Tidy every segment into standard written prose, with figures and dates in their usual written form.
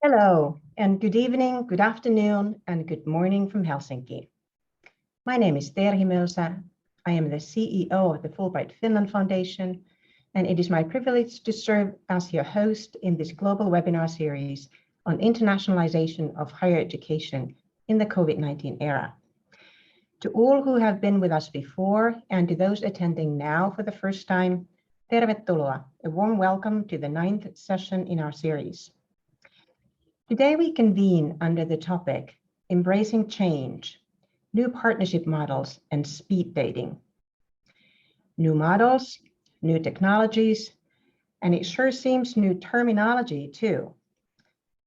Hello, and good evening, good afternoon, and good morning from Helsinki. My name is Terhi Mölsä. I am the CEO of the Fulbright Finland Foundation, and it is my privilege to serve as your host in this global webinar series on internationalization of higher education in the COVID-19 era. To all who have been with us before and to those attending now for the first time, tervetuloa, a warm welcome to the 9th session in our series. Today we convene under the topic, Embracing Change, New Partnership Models and Speed Dating. New models, new technologies, and it sure seems new terminology too.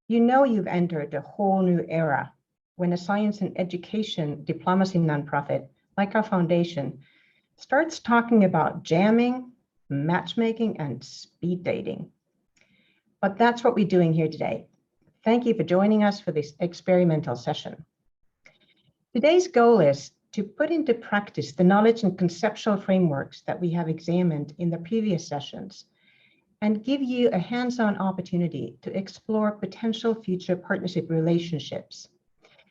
You know you've entered a whole new era when a science and education diplomacy nonprofit like our foundation starts talking about jamming, matchmaking, and speed dating. But that's what we're doing here today. Thank you for joining us for this experimental session. Today's goal is to put into practice the knowledge and conceptual frameworks that we have examined in the previous sessions and give you a hands-on opportunity to explore potential future partnership relationships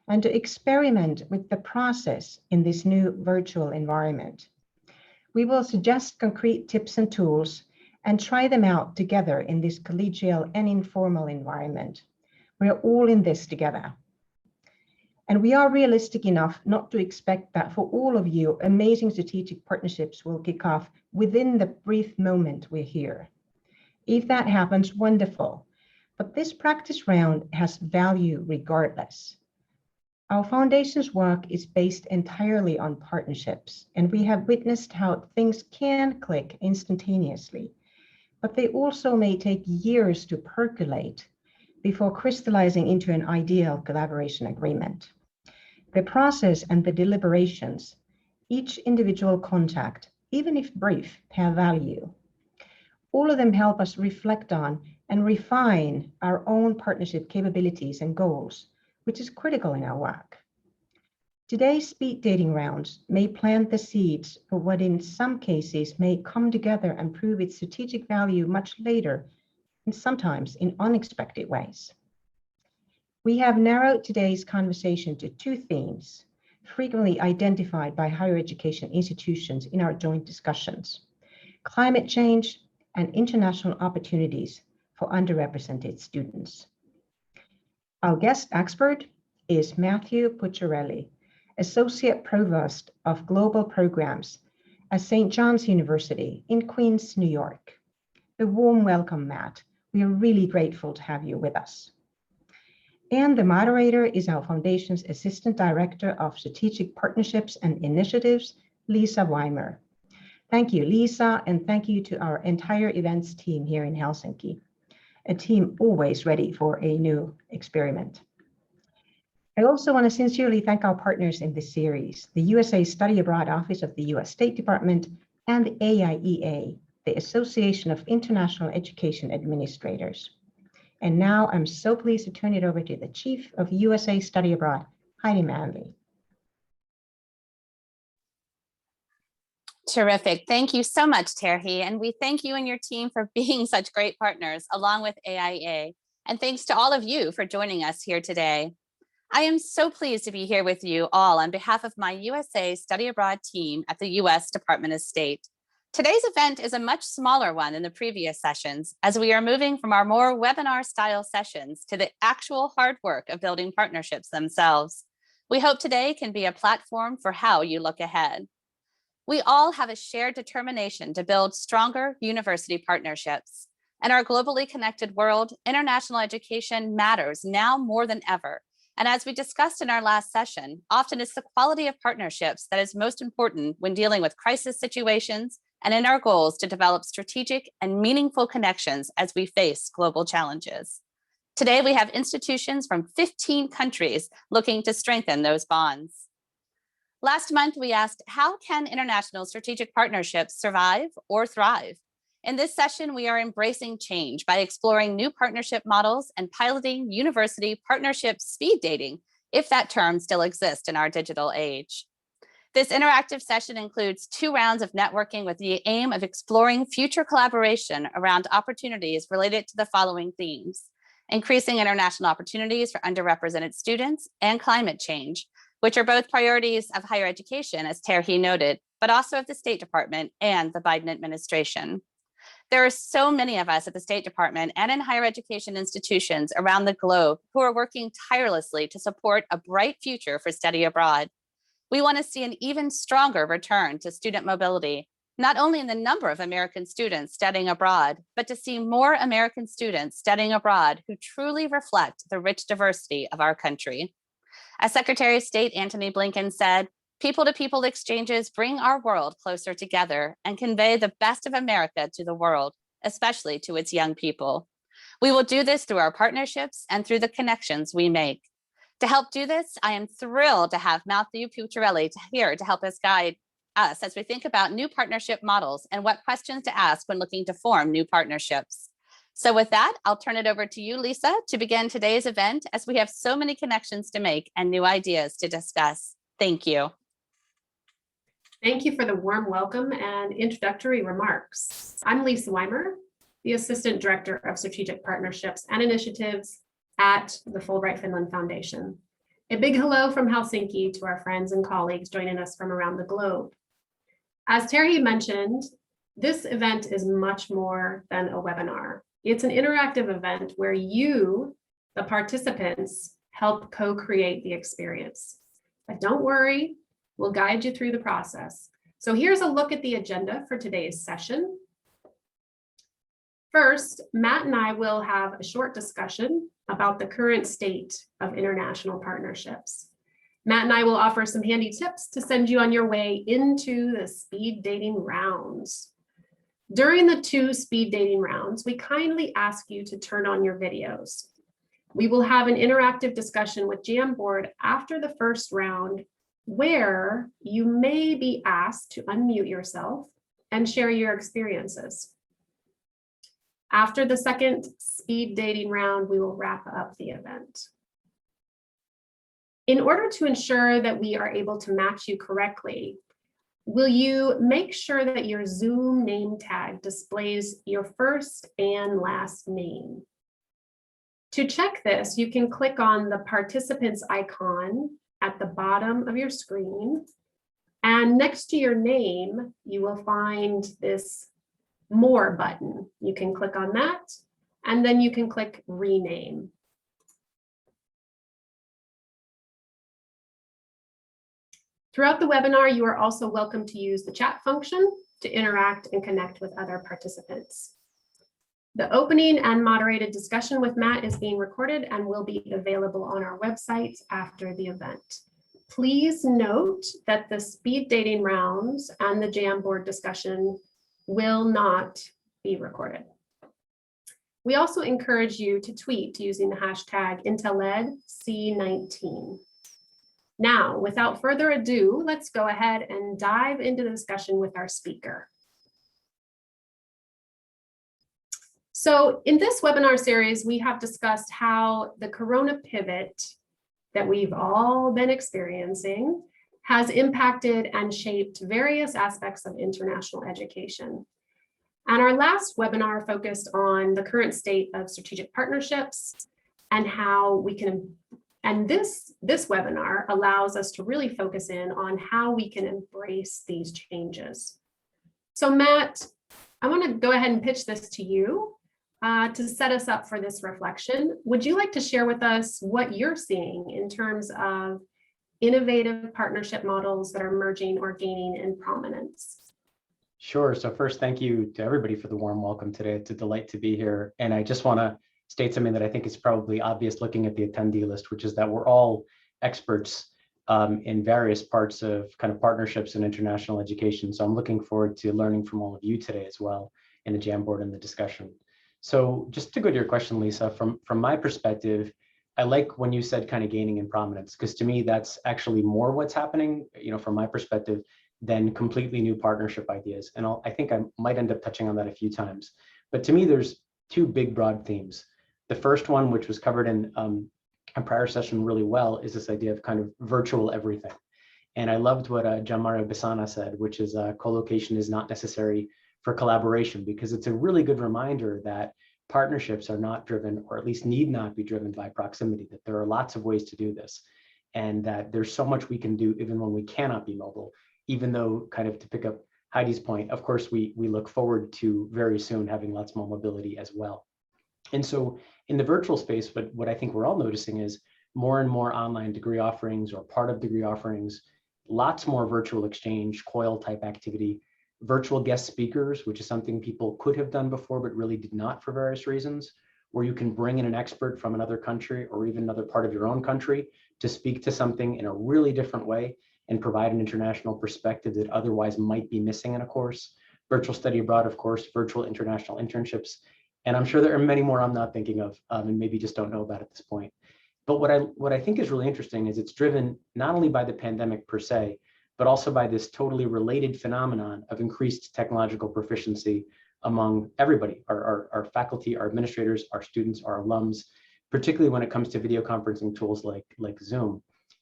and to experiment with the process in this new virtual environment. We will suggest concrete tips and tools and try them out together in this collegial and informal environment. We're all in this together. And we are realistic enough not to expect that for all of you, amazing strategic partnerships will kick off within the brief moment we're here. If that happens, wonderful. But this practice round has value regardless. Our foundation's work is based entirely on partnerships, and we have witnessed how things can click instantaneously, but they also may take years to percolate before crystallizing into an ideal collaboration agreement. The process and the deliberations, each individual contact, even if brief, have value. All of them help us reflect on and refine our own partnership capabilities and goals, which is critical in our work. Today's speed dating rounds may plant the seeds for what in some cases may come together and prove its strategic value much later, and sometimes in unexpected ways. We have narrowed today's conversation to two themes, frequently identified by higher education institutions in our joint discussions: climate change and international opportunities for underrepresented students. Our guest expert is Matthew Pucciarelli, Associate Provost of Global Programs at St. John's University in Queens, New York. A warm welcome, Matt. We are really grateful to have you with us. And the moderator is our foundation's Assistant Director of Strategic Partnerships and Initiatives, Lisa Weimer. Thank you, Lisa, and thank you to our entire events team here in Helsinki, a team always ready for a new experiment. I also want to sincerely thank our partners in this series, the USA Study Abroad Office of the US State Department and the AIEA, the Association of International Education Administrators. And now I'm so pleased to turn it over to the Chief of USA Study Abroad, Heidi Manley. Terrific. Thank you so much, Terhi. And we thank you and your team for being such great partners along with AIEA. And thanks to all of you for joining us here today. I am so pleased to be here with you all on behalf of my USA Study Abroad team at the US Department of State. Today's event is a much smaller one than the previous sessions, as we are moving from our more webinar-style sessions to the actual hard work of building partnerships themselves. We hope today can be a platform for how you look ahead. We all have a shared determination to build stronger university partnerships. In our globally connected world, international education matters now more than ever. And as we discussed in our last session, often it's the quality of partnerships that is most important when dealing with crisis situations and in our goals to develop strategic and meaningful connections as we face global challenges. Today, we have institutions from 15 countries looking to strengthen those bonds. Last month, we asked, how can international strategic partnerships survive or thrive? In this session, we are embracing change by exploring new partnership models and piloting university partnership speed dating, if that term still exists in our digital age. This interactive session includes 2 rounds of networking with the aim of exploring future collaboration around opportunities related to the following themes: increasing international opportunities for underrepresented students, and climate change, which are both priorities of higher education, as Terhi noted, but also of the State Department and the Biden administration. There are so many of us at the State Department and in higher education institutions around the globe who are working tirelessly to support a bright future for study abroad. We want to see an even stronger return to student mobility, not only in the number of American students studying abroad, but to see more American students studying abroad who truly reflect the rich diversity of our country. As Secretary of State Antony Blinken said, people-to-people exchanges bring our world closer together and convey the best of America to the world, especially to its young people. We will do this through our partnerships and through the connections we make. To help do this, I am thrilled to have Matthew Pucciarelli here to help us guide us as we think about new partnership models and what questions to ask when looking to form new partnerships. So with that, I'll turn it over to you, Lisa, to begin today's event, as we have so many connections to make and new ideas to discuss. Thank you. Thank you for the warm welcome and introductory remarks. I'm Lisa Weimer, the Assistant Director of Strategic Partnerships and Initiatives at the Fulbright Finland Foundation. A big hello from Helsinki to our friends and colleagues joining us from around the globe. As Terhi mentioned, this event is much more than a webinar. It's an interactive event where you, the participants, help co-create the experience. But don't worry, we'll guide you through the process. So here's a look at the agenda for today's session. First, Matt and I will have a short discussion about the current state of international partnerships. Matt and I will offer some handy tips to send you on your way into the speed dating rounds. During the 2 speed dating rounds, we kindly ask you to turn on your videos. We will have an interactive discussion with Jamboard after the first round, where you may be asked to unmute yourself and share your experiences. After the second speed dating round, we will wrap up the event. In order to ensure that we are able to match you correctly, will you make sure that your Zoom name tag displays your first and last name? To check this, you can click on the participants icon at the bottom of your screen, and next to your name, you will find this More button. You can click on that, and then you can click Rename. Throughout the webinar, you are also welcome to use the chat function to interact and connect with other participants. The opening and moderated discussion with Matt is being recorded and will be available on our website after the event. Please note that the speed dating rounds and the Jamboard discussion will not be recorded. We also encourage you to tweet using the hashtag IntelEdC19. Now, without further ado, let's go ahead and dive into the discussion with our speaker. So in this webinar series, we have discussed how the Corona pivot that we've all been experiencing has impacted and shaped various aspects of international education. And our last webinar focused on the current state of strategic partnerships and how we can, and this webinar allows us to really focus in on how we can embrace these changes. So Matt, I want to go ahead and pitch this to you to set us up for this reflection. Would you like to share with us what you're seeing in terms of innovative partnership models that are emerging or gaining in prominence? Sure. So first, thank you to everybody for the warm welcome today. It's a delight to be here. And I just want to state something that I think is probably obvious looking at the attendee list, which is that we're all experts in various parts of kind of partnerships and international education. So I'm looking forward to learning from all of you today as well in the Jamboard and the discussion. So just to go to your question, Lisa, from my perspective, I like when you said kind of gaining in prominence, because to me, that's actually more what's happening, from my perspective, than completely new partnership ideas. And I think I might end up touching on that a few times. But to me, there's 2 big broad themes. The first one, which was covered in a prior session really well, is this idea of kind of virtual everything. And I loved what Gianmario Besana said, which is co-location is not necessary for collaboration, because it's a really good reminder that partnerships are not driven, or at least need not be driven by proximity, that there are lots of ways to do this, and that there's so much we can do even when we cannot be mobile, even though, kind of to pick up Heidi's point, of course, we look forward to very soon having lots more mobility as well. And so in the virtual space, but what I think we're all noticing is more and more online degree offerings or part of degree offerings, lots more virtual exchange, COIL type activity, virtual guest speakers, which is something people could have done before, but really did not for various reasons, where you can bring in an expert from another country or even another part of your own country to speak to something in a really different way and provide an international perspective that otherwise might be missing in a course. Virtual study abroad, of course, virtual international internships. And I'm sure there are many more I'm not thinking of and maybe just don't know about at this point. But what I think is really interesting is it's driven not only by the pandemic per se, but also by this totally related phenomenon of increased technological proficiency among everybody, our faculty, our administrators, our students, our alums, particularly when it comes to video conferencing tools like Zoom,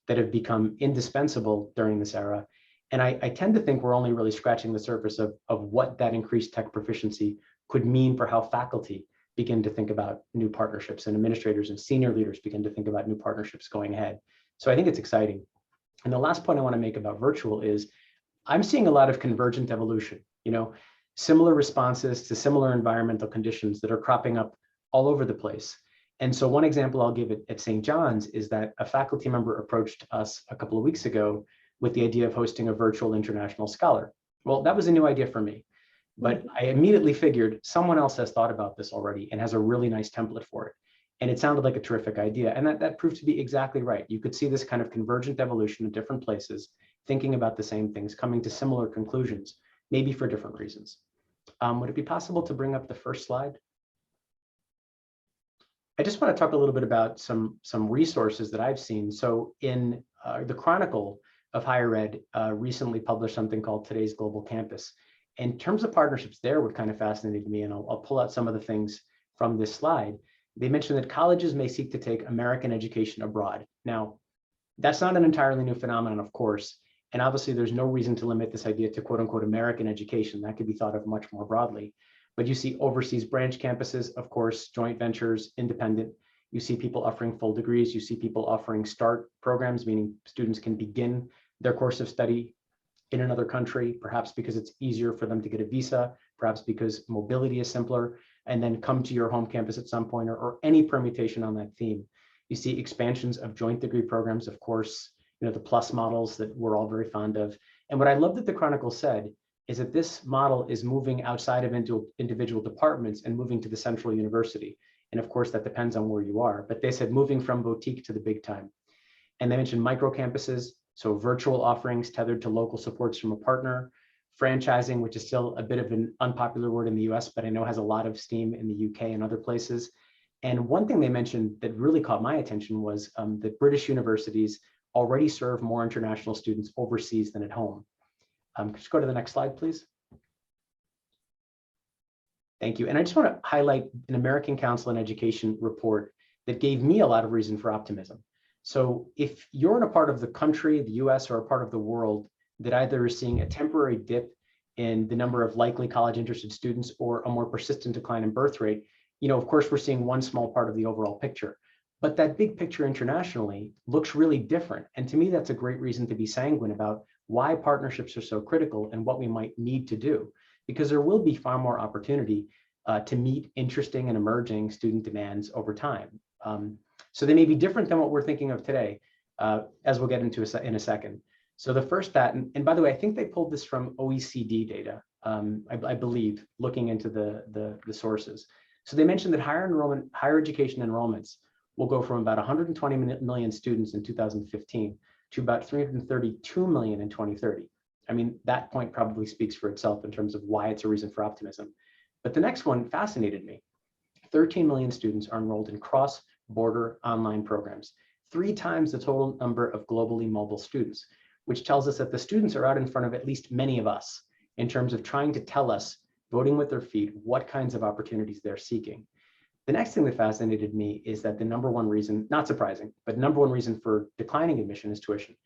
that have become indispensable during this era. And I tend to think we're only really scratching the surface of what that increased tech proficiency could mean for how faculty begin to think about new partnerships, and administrators and senior leaders begin to think about new partnerships going ahead. So I think it's exciting. And the last point I want to make about virtual is I'm seeing a lot of convergent evolution, similar responses to similar environmental conditions that are cropping up all over the place. And so one example I'll give at St. John's is that a faculty member approached us a couple of weeks ago with the idea of hosting a virtual international scholar. Well, that was a new idea for me, but I immediately figured someone else has thought about this already and has a really nice template for it. And it sounded like a terrific idea. And that proved to be exactly right. You could see this kind of convergent evolution of different places, thinking about the same things, coming to similar conclusions, maybe for different reasons. Would it be possible to bring up the first slide? I just want to talk a little bit about some resources that I've seen. So in the Chronicle of Higher Ed recently published something called Today's Global Campus. In terms of partnerships there, what kind of fascinated me, and I'll pull out some of the things from this slide. They mentioned that colleges may seek to take American education abroad. Now, that's not an entirely new phenomenon, of course, and obviously there's no reason to limit this idea to quote unquote American education. That could be thought of much more broadly. But you see overseas branch campuses, of course, joint ventures, independent. You see people offering full degrees. You see people offering START programs, meaning students can begin their course of study in another country, perhaps because it's easier for them to get a visa, perhaps because mobility is simpler, and then come to your home campus at some point, or any permutation on that theme. You see expansions of joint degree programs, of course, the plus models that we're all very fond of. And what I love that the Chronicle said is that this model is moving outside of individual departments and moving to the central university. And of course, that depends on where you are, but they said moving from boutique to the big time. And they mentioned micro campuses, so virtual offerings tethered to local supports from a partner, franchising, which is still a bit of an unpopular word in the US, but I know has a lot of steam in the UK and other places. And one thing they mentioned that really caught my attention was that British universities already serve more international students overseas than at home. Just go to the next slide, please. Thank you. And I just want to highlight an American Council on Education report that gave me a lot of reason for optimism. So if you're in a part of the country, the US, or a part of the world that either is seeing a temporary dip in the number of likely college interested students or a more persistent decline in birth rate, of course, we're seeing one small part of the overall picture. But that big picture internationally looks really different. And to me, that's a great reason to be sanguine about why partnerships are so critical and what we might need to do, because there will be far more opportunity to meet interesting and emerging student demands over time. So they may be different than what we're thinking of today, as we'll get into in a second. So the first that, and by the way, I think they pulled this from OECD data, I believe, looking into the sources. So they mentioned that higher education enrollments will go from about 120 million students in 2015 to about 332 million in 2030. I mean, that point probably speaks for itself in terms of why it's a reason for optimism. But the next one fascinated me. 13 million students are enrolled in cross-border online programs, 3 times the total number of globally mobile students, which tells us that the students are out in front of at least many of us in terms of trying to tell us, voting with their feet, what kinds of opportunities they're seeking. The next thing that fascinated me is that the number one reason, not surprising, but number one reason for declining admission is tuition.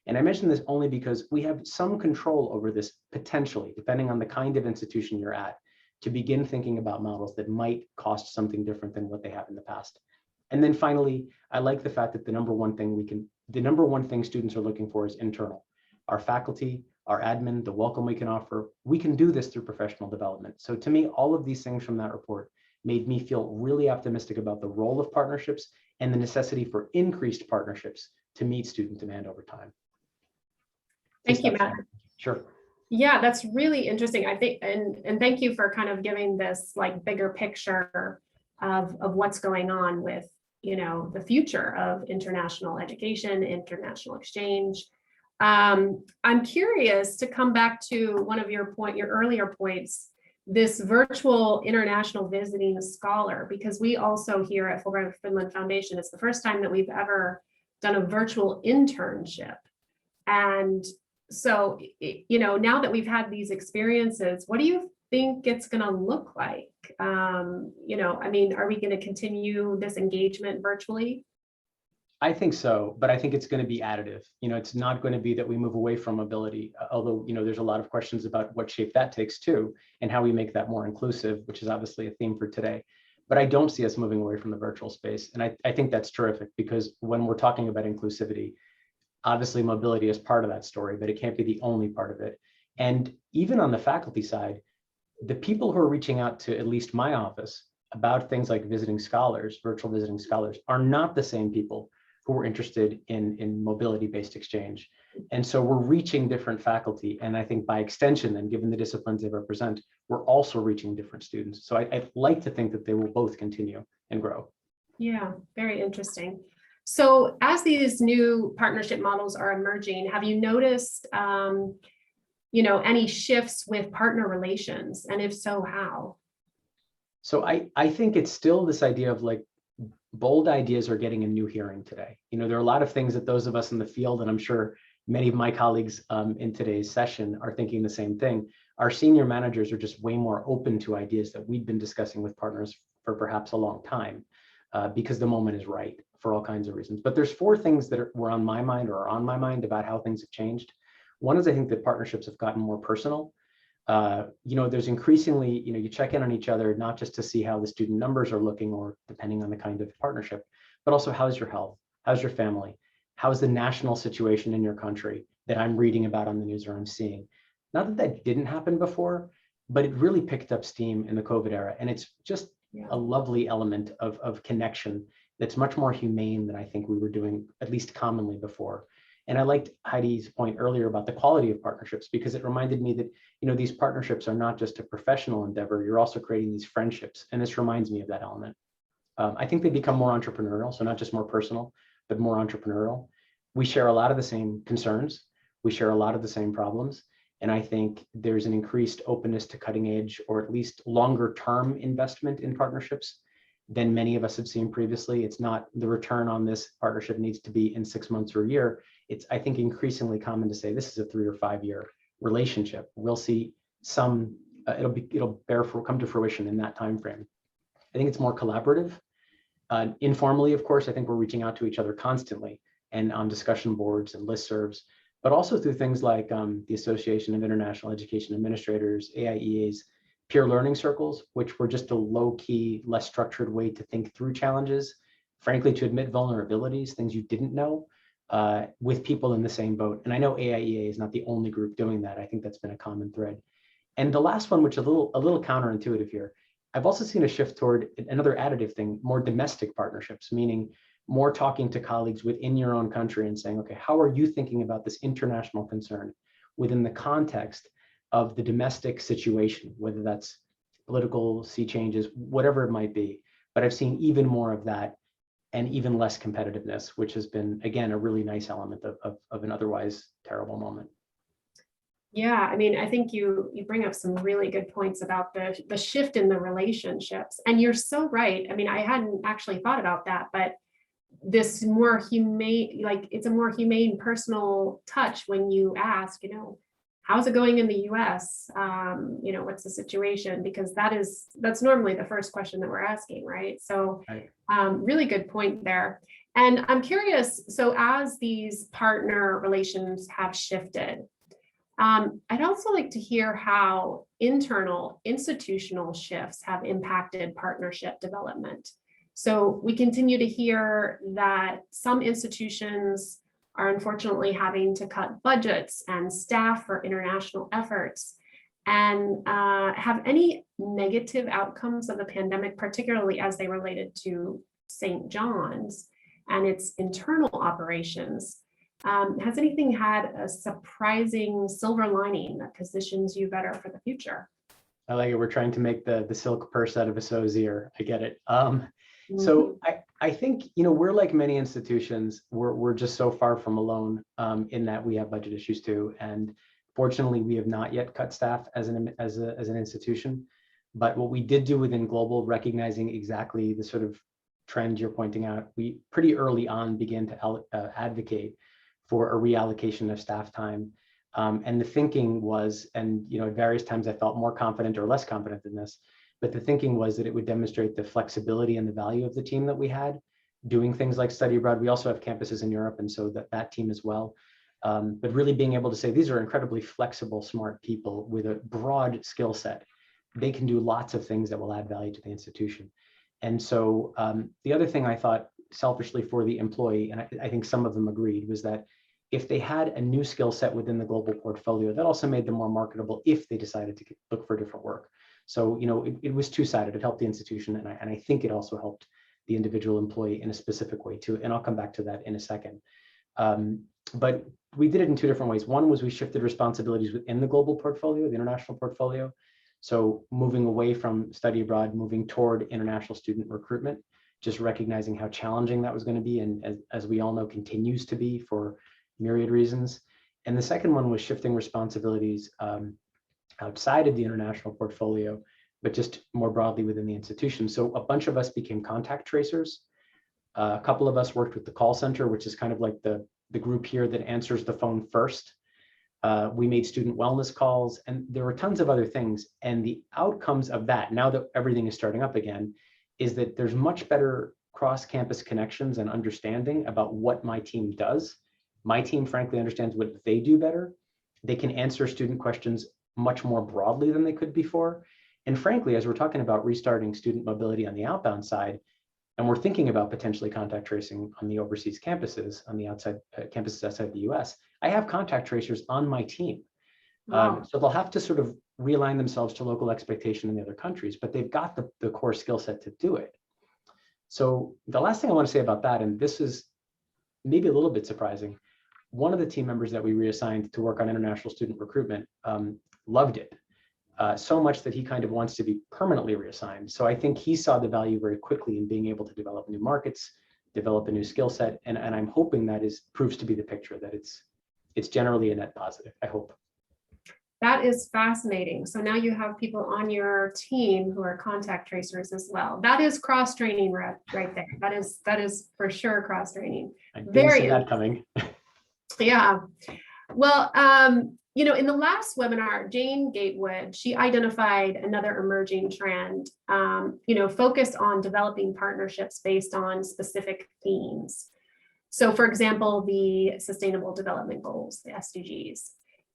And I mention this only because we have some control over this potentially, depending on the kind of institution you're at. to begin thinking about models that might cost something different than what they have in the past. And then finally, I like the fact that the number one thing students are looking for is internal. Our faculty, our admin, the welcome we can offer, we can do this through professional development. So to me, all of these things from that report made me feel really optimistic about the role of partnerships and the necessity for increased partnerships to meet student demand over time. Thank you, Matt. Sure. Yeah, that's really interesting. I think, and thank you for kind of giving this like bigger picture of what's going on with, the future of international education, international exchange. I'm curious to come back to one of your earlier points, this virtual international visiting scholar, because we also here at Fulbright Finland Foundation, it's the first time that we've ever done a virtual internship. And so, now that we've had these experiences, what do you think it's going to look like? Are we going to continue this engagement virtually? I think so, but I think it's going to be additive. It's not going to be that we move away from mobility, although, there's a lot of questions about what shape that takes too, and how we make that more inclusive, which is obviously a theme for today. But I don't see us moving away from the virtual space. And I think that's terrific, because when we're talking about inclusivity, obviously mobility is part of that story, but it can't be the only part of it. And even on the faculty side, the people who are reaching out to at least my office about things like visiting scholars, virtual visiting scholars, are not the same people who are interested in mobility-based exchange. And so we're reaching different faculty. And I think by extension, then, given the disciplines they represent, we're also reaching different students. So I'd like to think that they will both continue and grow. Yeah, very interesting. So as these new partnership models are emerging, have you noticed, any shifts with partner relations? And if so, how? So I think it's still this idea of like, bold ideas are getting a new hearing today. There are a lot of things that those of us in the field, and I'm sure many of my colleagues in today's session are thinking the same thing. Our senior managers are just way more open to ideas that we've been discussing with partners for perhaps a long time, because the moment is right for all kinds of reasons. But there's 4 things that were on my mind or are on my mind about how things have changed. One is I think that partnerships have gotten more personal. There's increasingly, you check in on each other, not just to see how the student numbers are looking or depending on the kind of partnership, but also how's your health? How's your family? How's the national situation in your country that I'm reading about on the news or I'm seeing? Not that that didn't happen before, but it really picked up steam in the COVID era. And it's just a lovely element of connection that's much more humane than I think we were doing, at least commonly before. And I liked Heidi's point earlier about the quality of partnerships, because it reminded me that, these partnerships are not just a professional endeavor, you're also creating these friendships. And this reminds me of that element. I think they become more entrepreneurial, so not just more personal, but more entrepreneurial. We share a lot of the same concerns. We share a lot of the same problems. And I think there's an increased openness to cutting edge, or at least longer term investment in partnerships than many of us have seen previously. It's not the return on this partnership needs to be in 6 months or a year. It's, I think, increasingly common to say this is a 3 or 5 year relationship. We'll see some, it'll come to fruition in that time frame. I think it's more collaborative. Informally, of course, I think we're reaching out to each other constantly and on discussion boards and listservs, but also through things like the Association of International Education Administrators, AIEA's peer learning circles, which were just a low-key, less structured way to think through challenges, frankly, to admit vulnerabilities, things you didn't know, with people in the same boat. And I know AIEA is not the only group doing that. I think that's been a common thread. And the last one, which is a little counterintuitive here, I've also seen a shift toward another additive thing, more domestic partnerships, meaning more talking to colleagues within your own country and saying, okay, how are you thinking about this international concern within the context of the domestic situation, whether that's political sea changes, whatever it might be. But I've seen even more of that and even less competitiveness, which has been, again, a really nice element of an otherwise terrible moment. Yeah, I mean, I think you bring up some really good points about the shift in the relationships. And you're so right. I mean, I hadn't actually thought about that, but this more humane, like it's a more humane personal touch when you ask, how's it going in the US? What's the situation? Because that's normally the first question that we're asking, right? So really good point there. And I'm curious, so as these partner relations have shifted, I'd also like to hear how internal institutional shifts have impacted partnership development. So we continue to hear that some institutions are unfortunately having to cut budgets and staff for international efforts. And have any negative outcomes of the pandemic, particularly as they related to St. John's and its internal operations? Has anything had a surprising silver lining that positions you better for the future? I like it. We're trying to make the silk purse out of a sow's ear. I get it. So I think, we're like many institutions, we're just so far from alone in that we have budget issues too. And fortunately, we have not yet cut staff as an institution. But what we did do within Global, recognizing exactly the sort of trend you're pointing out, we pretty early on began to advocate for a reallocation of staff time. And the thinking was, and at various times I felt more confident or less confident in this, but the thinking was that it would demonstrate the flexibility and the value of the team that we had doing things like study abroad. We also have campuses in Europe, and so that team as well. But really being able to say, these are incredibly flexible, smart people with a broad skill set. They can do lots of things that will add value to the institution. And so the other thing I thought selfishly for the employee, and I think some of them agreed, was that if they had a new skill set within the Global portfolio, that also made them more marketable if they decided to look for different work. So, it was two-sided. It helped the institution, and I think it also helped the individual employee in a specific way too. And I'll come back to that in a second. But we did it in two different ways. One was we shifted responsibilities within the Global portfolio, the international portfolio. So moving away from study abroad, moving toward international student recruitment, just recognizing how challenging that was going to be, and as we all know, continues to be for myriad reasons. And the second one was shifting responsibilities outside of the international portfolio, but just more broadly within the institution. So a bunch of us became contact tracers. A couple of us worked with the call center, which is kind of like the group here that answers the phone first. We made student wellness calls, and there were tons of other things. And the outcomes of that, now that everything is starting up again, is that there's much better cross-campus connections and understanding about what my team does. My team, frankly, understands what they do better. They can answer student questions much more broadly than they could before. And frankly, as we're talking about restarting student mobility on the outbound side, and we're thinking about potentially contact tracing on the overseas campuses, on the outside campuses outside the US, I have contact tracers on my team. Wow. So they'll have to sort of realign themselves to local expectation in the other countries, but they've got the core skill set to do it. So the last thing I want to say about that, and this is maybe a little bit surprising, one of the team members that we reassigned to work on international student recruitment loved it so much that he kind of wants to be permanently reassigned. So I think he saw the value very quickly in being able to develop new markets, develop a new skill set, and I'm hoping that proves to be the picture, that it's generally a net positive, I hope. That is fascinating. So now you have people on your team who are contact tracers as well. That is cross-training right there. That is for sure cross-training. I didn't see that coming. Yeah. Well, in the last webinar, Jane Gatewood, she identified another emerging trend, focused on developing partnerships based on specific themes. So for example, the Sustainable Development Goals, the SDGs.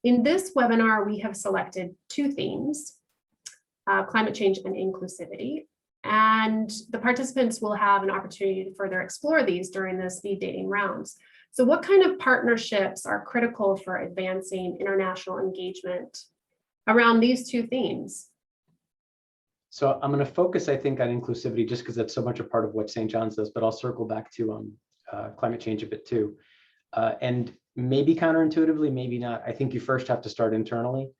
In this webinar, we have selected two themes, climate change and inclusivity. And the participants will have an opportunity to further explore these during the speed dating rounds. So what kind of partnerships are critical for advancing international engagement around these two themes? So I'm going to focus, I think, on inclusivity just because that's so much a part of what St. John's does, but I'll circle back to climate change a bit too. And maybe counterintuitively, maybe not. I think you first have to start internally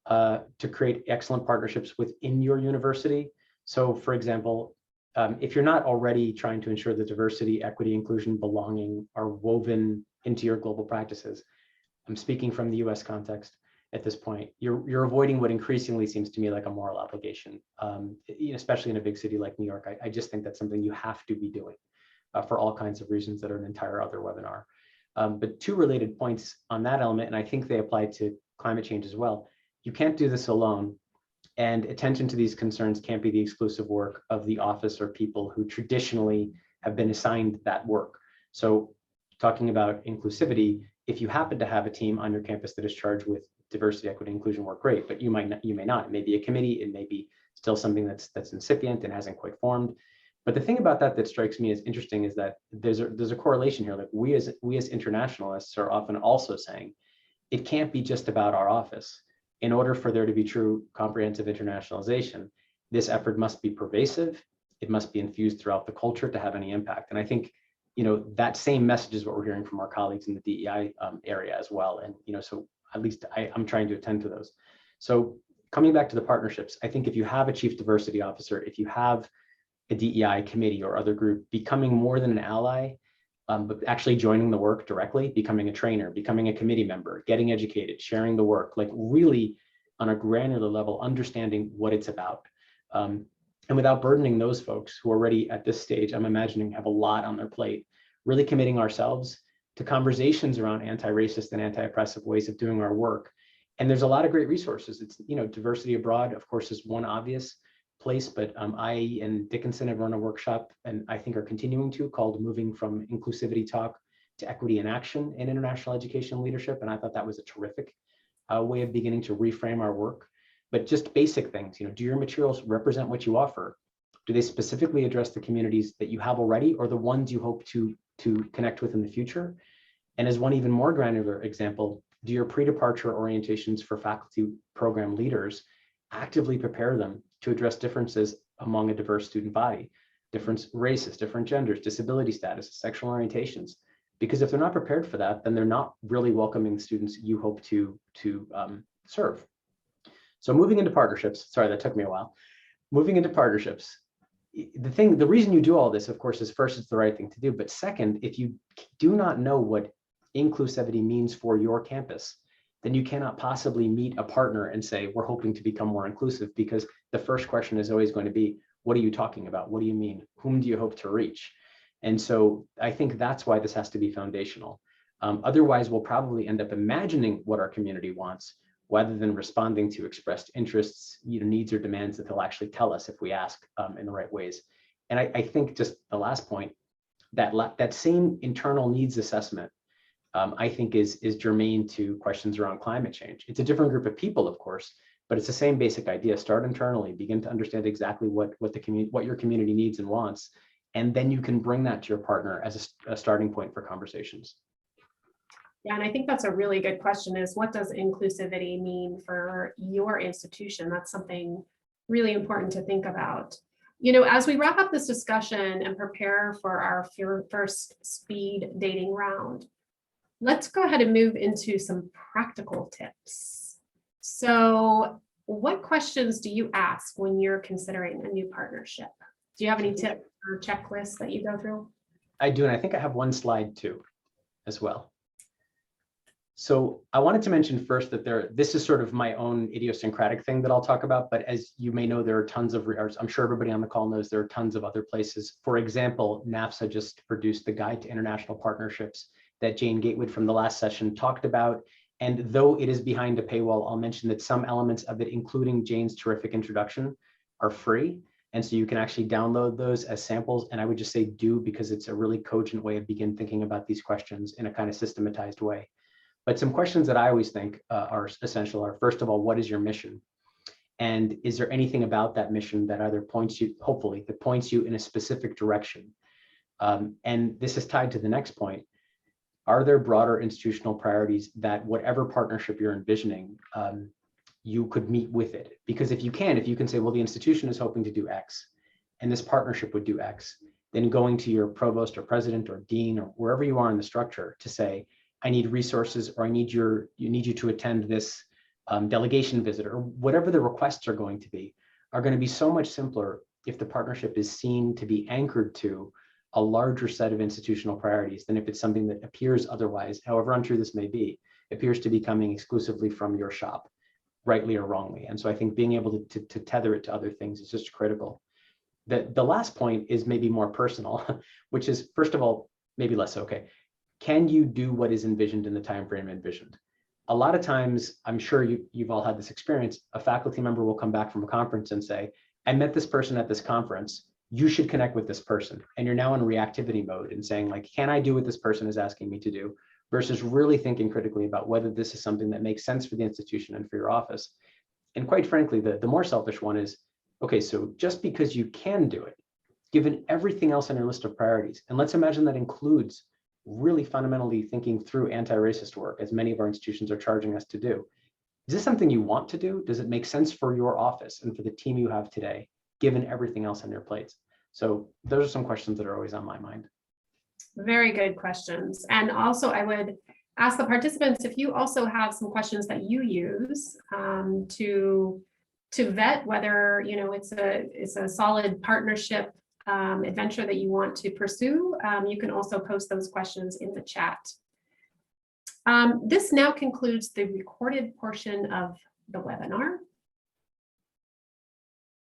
to create excellent partnerships within your university. So for example, if you're not already trying to ensure that diversity, equity, inclusion, belonging are woven into your global practices, I'm speaking from the US context at this point, you're avoiding what increasingly seems to me like a moral obligation, especially in a big city like New York. I just think that's something you have to be doing for all kinds of reasons that are an entire other webinar. But two related points on that element, and I think they apply to climate change as well. You can't do this alone. And attention to these concerns can't be the exclusive work of the office or people who traditionally have been assigned that work. So talking about inclusivity, if you happen to have a team on your campus that is charged with diversity, equity, inclusion work, great, but you may not. It may be a committee, it may be still something that's incipient and hasn't quite formed. But the thing about that strikes me as interesting is that there's a correlation here. Like we as internationalists are often also saying it can't be just about our office. In order for there to be true comprehensive internationalization, this effort must be pervasive. It must be infused throughout the culture to have any impact. And I think, that same message is what we're hearing from our colleagues in the DEI area as well. And, so at least I'm trying to attend to those. So coming back to the partnerships, I think if you have a chief diversity officer, if you have a DEI committee or other group, becoming more than an ally, but actually joining the work directly, becoming a trainer, becoming a committee member, getting educated, sharing the work, like really on a granular level, understanding what it's about. And without burdening those folks who already at this stage, I'm imagining have a lot on their plate, really committing ourselves to conversations around anti-racist and anti-oppressive ways of doing our work. And there's a lot of great resources. It's, diversity abroad, of course, is one obvious place, but AIEA and Dickinson have run a workshop, and I think are continuing to, called Moving from Inclusivity Talk to Equity in Action in International Education Leadership. And I thought that was a terrific way of beginning to reframe our work. But just basic things, do your materials represent what you offer? Do they specifically address the communities that you have already, or the ones you hope to connect with in the future? And as one even more granular example, do your pre-departure orientations for faculty program leaders actively prepare them to address differences among a diverse student body, different races, different genders, disability status, sexual orientations? Because if they're not prepared for that, then they're not really welcoming students you hope to serve. So moving into partnerships, sorry, that took me a while. Moving into partnerships, the reason you do all this, of course, is first, it's the right thing to do. But second, if you do not know what inclusivity means for your campus, then you cannot possibly meet a partner and say, we're hoping to become more inclusive, because the first question is always going to be, what are you talking about? What do you mean? Whom do you hope to reach? And so I think that's why this has to be foundational. Otherwise, we'll probably end up imagining what our community wants, rather than responding to expressed interests, needs or demands that they'll actually tell us if we ask in the right ways. And I think just the last point, that same internal needs assessment, I think is germane to questions around climate change. It's a different group of people, of course, but it's the same basic idea. Start internally, begin to understand exactly what your community needs and wants, and then you can bring that to your partner as a starting point for conversations. Yeah, and I think that's a really good question, is what does inclusivity mean for your institution? That's something really important to think about. As we wrap up this discussion and prepare for our first speed dating round, let's go ahead and move into some practical tips. So what questions do you ask when you're considering a new partnership? Do you have any tips or checklists that you go through? I do, and I think I have one slide too, as well. So I wanted to mention first that this is sort of my own idiosyncratic thing that I'll talk about, but as you may know, there are tons of, I'm sure everybody on the call knows, there are tons of other places. For example, NAFSA just produced the Guide to International Partnerships that Jane Gatewood from the last session talked about. And though it is behind a paywall, I'll mention that some elements of it, including Jane's terrific introduction, are free. And so you can actually download those as samples. And I would just say do, because it's a really cogent way of begin thinking about these questions in a kind of systematized way. But some questions that I always think are essential are, first of all, what is your mission? And is there anything about that mission that either points you, hopefully, that points you in a specific direction? And this is tied to the next point. Are there broader institutional priorities that whatever partnership you're envisioning, you could meet with it? Because if you can say, well, the institution is hoping to do X, and this partnership would do X, then going to your provost or president or dean or wherever you are in the structure to say, I need resources, or I need you to attend this delegation visit, or whatever the requests are going to be so much simpler if the partnership is seen to be anchored to a larger set of institutional priorities than if it's something that appears otherwise, however untrue this may be, appears to be coming exclusively from your shop, rightly or wrongly. And so I think being able to tether it to other things is just critical. The last point is maybe more personal, which is, first of all, maybe less okay. Can you do what is envisioned in the time frame envisioned? A lot of times, I'm sure you've all had this experience, a faculty member will come back from a conference and say, I met this person at this conference, you should connect with this person. And you're now in reactivity mode and saying, like, can I do what this person is asking me to do? versus really thinking critically about whether this is something that makes sense for the institution and for your office. And quite frankly, the more selfish one is, okay, so just because you can do it, given everything else on your list of priorities, and let's imagine that includes really fundamentally thinking through anti-racist work, as many of our institutions are charging us to do. Is this something you want to do? Does it make sense for your office and for the team you have today, given everything else on your plates? So those are some questions that are always on my mind. Very good questions. And also I would ask the participants if you also have some questions that you use to vet whether it's a solid partnership adventure that you want to pursue. You can also post those questions in the chat. This now concludes the recorded portion of the webinar.